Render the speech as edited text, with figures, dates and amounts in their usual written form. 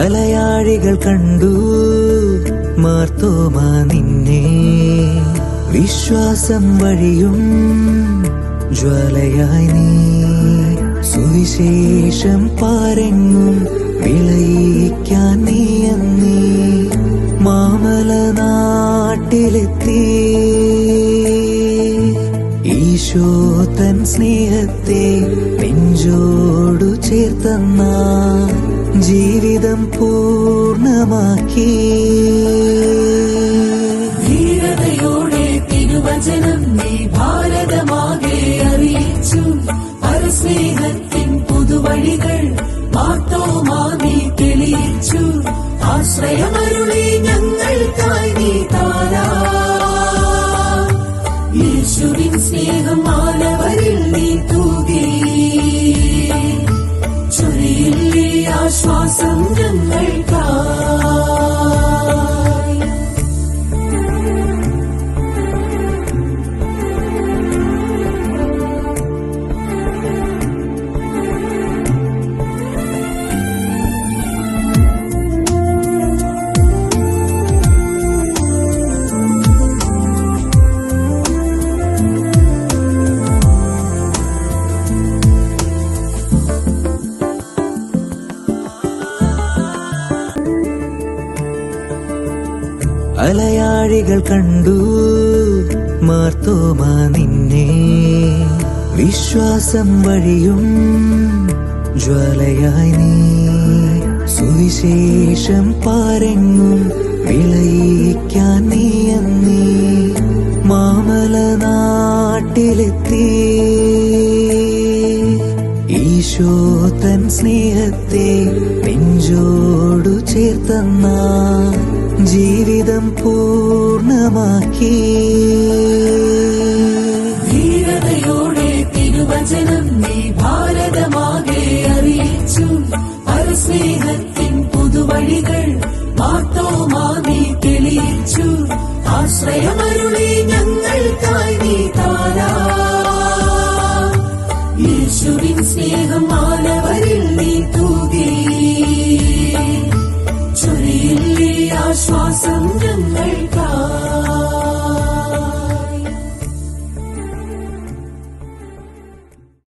അലയാഴികൾ കണ്ടു മാർത്തോമാ നിന്നെ, വിശ്വാസം വഴിയും ജ്വാലയായി നീ സുവിശേഷം പാരെങ്ങും വിളയിക്കാൻ നീ അന്നീ മാമല നാട്ടിലെത്തി. ഈശോ തൻ സ്നേഹത്തെ നെഞ്ചോടു ചേർത്തന്ന ജീവിതം പൂർണ്ണമാക്കി. ധീരതയോടെ തിരുവചനം നീ ഭാരതമാകെ അറിയിച്ചു. പരസ്നേഹത്തിൻ പുതുവഴികൾ മാർത്തോമാ നീ തെളിയിച്ചു. ആശ്രയമരുളി ഞങ്ങൾക്കായി നീ താരാ. യേശുവിൻ സ്നേഹം മാനവരിൽ നീ തൂകി. ചൊരിയില്ലേ ആശ്വാസം ഞങ്ങൾക്കായി. അലയാഴികൾ കണ്ടു മാർത്തോമാ നിന്നെ, വിശ്വാസം വഴിയും ജ്വാലയായി നീ സുവിശേഷം പാരെങ്ങും വിളയിക്കാൻ നീ അന്നീ മാമല നാട്ടിലെത്തി. ഈശോ തൻ സ്നേഹത്തെ നെഞ്ചോടു ചേർത്തന്ന ജീവിതം പൂർണ്ണമാക്കി. ധീരതയോടെ തിരുവചനം നീ ഭാരതമാകെ അറിയിച്ചു. പരസ്നേഹത്തിൻ പുതുവഴികൾ മാർത്തോമാ നീ തെളിയിച്ചു. ആശ്രയമരുളി ഞങ്ങൾക്കായി നീ താരാ. യേശുവിൻ സ്നേഹം മാനവരിൽ നീ തൂകി. ചൊരിയില്ലേ ആശ്വാസം ഞങ്ങൾക്കായി.